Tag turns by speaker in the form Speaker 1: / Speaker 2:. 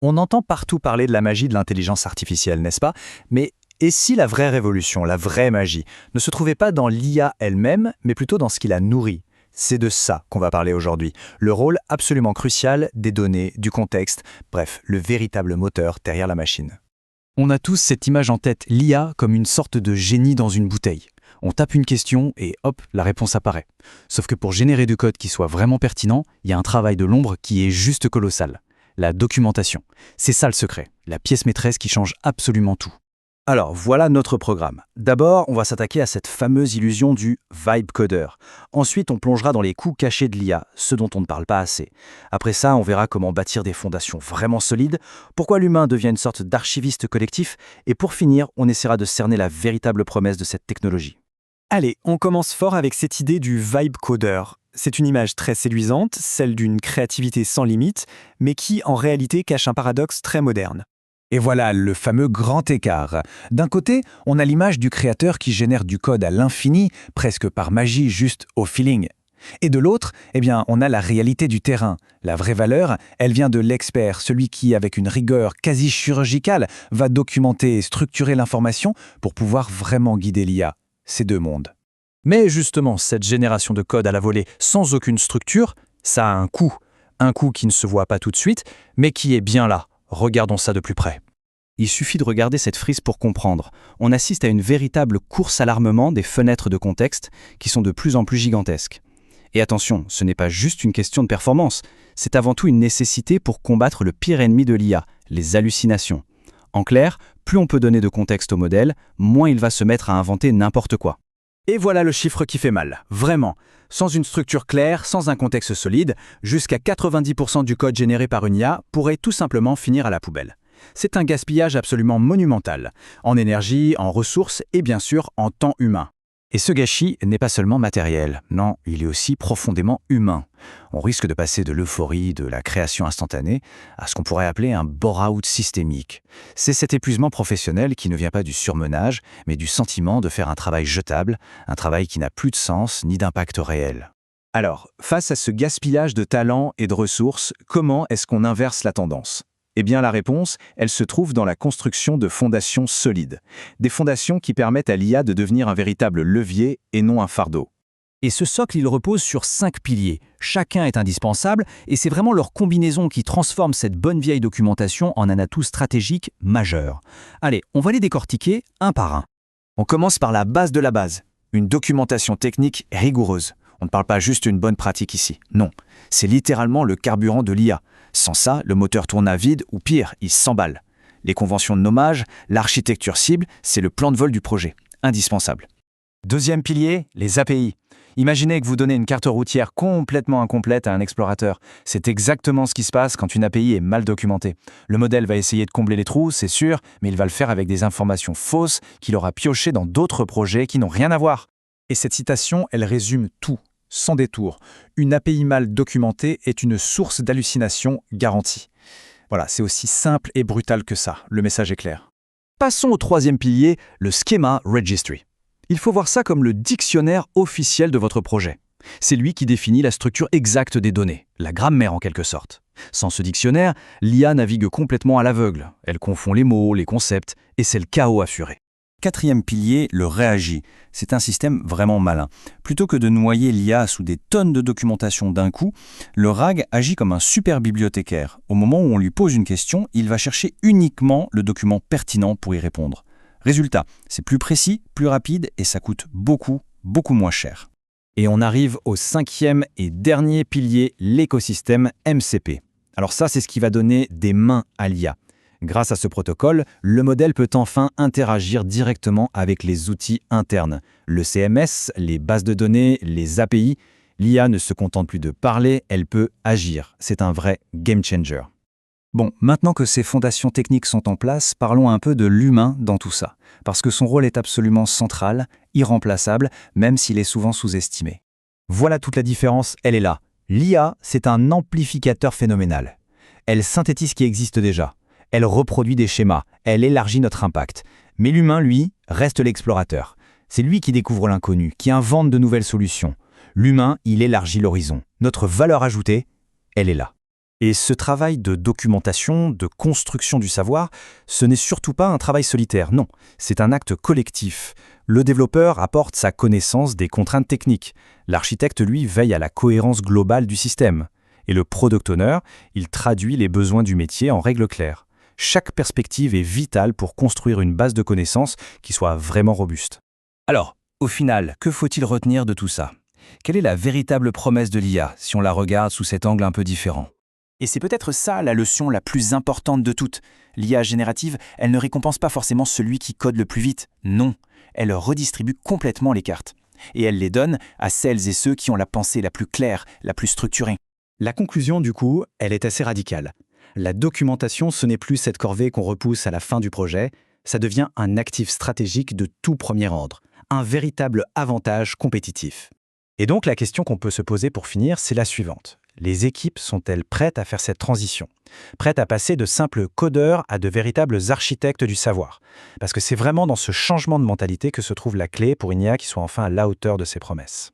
Speaker 1: On entend partout parler de la magie de l'intelligence artificielle, n'est-ce pas? Mais et si la vraie révolution, la vraie magie, ne se trouvait pas dans l'IA elle-même, mais plutôt dans ce qui la nourrit? C'est de ça qu'on va parler aujourd'hui. Le rôle absolument crucial des données, du contexte, bref, le véritable moteur derrière la machine. On a tous cette image en tête, l'IA comme une sorte de génie dans une bouteille. On tape une question et hop, la réponse apparaît. Sauf que pour générer du code qui soit vraiment pertinent, il y a un travail de l'ombre qui est juste colossal. La documentation. C'est ça le secret, la pièce maîtresse qui change absolument tout. Alors, voilà notre programme. D'abord, on va s'attaquer à cette fameuse illusion du vibe coder. Ensuite, on plongera dans les coûts cachés de l'IA, ce dont on ne parle pas assez. Après ça, on verra comment bâtir des fondations vraiment solides, pourquoi l'humain devient une sorte d'archiviste collectif, et pour finir, on essaiera de cerner la véritable promesse de cette technologie.
Speaker 2: Allez, on commence fort avec cette idée du vibe coder. C'est une image très séduisante, celle d'une créativité sans limite, mais qui en réalité cache un paradoxe très moderne.
Speaker 3: Et voilà le fameux grand écart. D'un côté, on a l'image du créateur qui génère du code à l'infini, presque par magie, juste au feeling. Et de l'autre, on a la réalité du terrain. La vraie valeur, elle vient de l'expert, celui qui, avec une rigueur quasi chirurgicale, va documenter et structurer l'information pour pouvoir vraiment guider l'IA. Ces deux mondes.
Speaker 1: Mais justement, cette génération de code à la volée sans aucune structure, ça a un coût. Un coût qui ne se voit pas tout de suite, mais qui est bien là. Regardons ça de plus près. Il suffit de regarder cette frise pour comprendre. On assiste à une véritable course à l'armement des fenêtres de contexte qui sont de plus en plus gigantesques. Et attention, ce n'est pas juste une question de performance, c'est avant tout une nécessité pour combattre le pire ennemi de l'IA, les hallucinations. En clair, plus on peut donner de contexte au modèle, moins il va se mettre à inventer n'importe quoi.
Speaker 2: Et voilà le chiffre qui fait mal, vraiment. Sans une structure claire, sans un contexte solide, jusqu'à 90% du code généré par une IA pourrait tout simplement finir à la poubelle. C'est un gaspillage absolument monumental, en énergie, en ressources et bien sûr en temps humain.
Speaker 1: Et ce gâchis n'est pas seulement matériel, non, il est aussi profondément humain. On risque de passer de l'euphorie de la création instantanée à ce qu'on pourrait appeler un bore-out systémique. C'est cet épuisement professionnel qui ne vient pas du surmenage, mais du sentiment de faire un travail jetable, un travail qui n'a plus de sens ni d'impact réel.
Speaker 2: Alors, face à ce gaspillage de talent et de ressources, comment est-ce qu'on inverse la tendance ? Eh bien, la réponse, elle se trouve dans la construction de fondations solides. Des fondations qui permettent à l'IA de devenir un véritable levier et non un fardeau.
Speaker 1: Et ce socle, il repose sur 5 piliers. Chacun est indispensable et c'est vraiment leur combinaison qui transforme cette bonne vieille documentation en un atout stratégique majeur. Allez, on va les décortiquer un par un.
Speaker 2: On commence par la base de la base, une documentation technique rigoureuse. On ne parle pas juste d'une bonne pratique ici, non. C'est littéralement le carburant de l'IA. Sans ça, le moteur tourne à vide ou pire, il s'emballe. Les conventions de nommage, l'architecture cible, c'est le plan de vol du projet. Indispensable. Deuxième pilier, les API. Imaginez que vous donnez une carte routière complètement incomplète à un explorateur. C'est exactement ce qui se passe quand une API est mal documentée. Le modèle va essayer de combler les trous, c'est sûr, mais il va le faire avec des informations fausses qu'il aura piochées dans d'autres projets qui n'ont rien à voir. Et cette citation, elle résume tout. Sans détour, une API mal documentée est une source d'hallucination garantie. Voilà, c'est aussi simple et brutal que ça, le message est clair.
Speaker 1: Passons au troisième pilier, le Schema Registry. Il faut voir ça comme le dictionnaire officiel de votre projet. C'est lui qui définit la structure exacte des données, la grammaire en quelque sorte. Sans ce dictionnaire, l'IA navigue complètement à l'aveugle. Elle confond les mots, les concepts, et c'est le chaos assuré.
Speaker 4: Quatrième pilier, le réagit. C'est un système vraiment malin. Plutôt que de noyer l'IA sous des tonnes de documentation d'un coup, le RAG agit comme un super bibliothécaire. Au moment où on lui pose une question, il va chercher uniquement le document pertinent pour y répondre. Résultat, c'est plus précis, plus rapide et ça coûte beaucoup, beaucoup moins cher.
Speaker 2: Et on arrive au cinquième et dernier pilier, l'écosystème MCP. Alors ça, c'est ce qui va donner des mains à l'IA. Grâce à ce protocole, le modèle peut enfin interagir directement avec les outils internes. Le CMS, les bases de données, les API. L'IA ne se contente plus de parler, elle peut agir. C'est un vrai game changer. Bon, maintenant que ces fondations techniques sont en place, parlons un peu de l'humain dans tout ça. Parce que son rôle est absolument central, irremplaçable, même s'il est souvent sous-estimé. Voilà toute la différence, elle est là. L'IA, c'est un amplificateur phénoménal. Elle synthétise ce qui existe déjà. Elle reproduit des schémas, elle élargit notre impact. Mais l'humain, lui, reste l'explorateur. C'est lui qui découvre l'inconnu, qui invente de nouvelles solutions. L'humain, il élargit l'horizon. Notre valeur ajoutée, elle est là. Et ce travail de documentation, de construction du savoir, ce n'est surtout pas un travail solitaire, non, c'est un acte collectif. Le développeur apporte sa connaissance des contraintes techniques. L'architecte, lui, veille à la cohérence globale du système. Et le product owner, il traduit les besoins du métier en règles claires. Chaque perspective est vitale pour construire une base de connaissances qui soit vraiment robuste.
Speaker 5: Alors, au final, que faut-il retenir de tout ça? Quelle est la véritable promesse de l'IA, si on la regarde sous cet angle un peu différent?
Speaker 6: Et c'est peut-être ça la leçon la plus importante de toutes. L'IA générative, elle ne récompense pas forcément celui qui code le plus vite. Non, elle redistribue complètement les cartes. Et elle les donne à celles et ceux qui ont la pensée la plus claire, la plus structurée.
Speaker 7: La conclusion, du coup, elle est assez radicale. La documentation, ce n'est plus cette corvée qu'on repousse à la fin du projet, ça devient un actif stratégique de tout premier ordre, un véritable avantage compétitif.
Speaker 2: Et donc la question qu'on peut se poser pour finir, c'est la suivante. Les équipes sont-elles prêtes à faire cette transition? Prêtes à passer de simples codeurs à de véritables architectes du savoir? Parce que c'est vraiment dans ce changement de mentalité que se trouve la clé pour une IA qui soit enfin à la hauteur de ses promesses.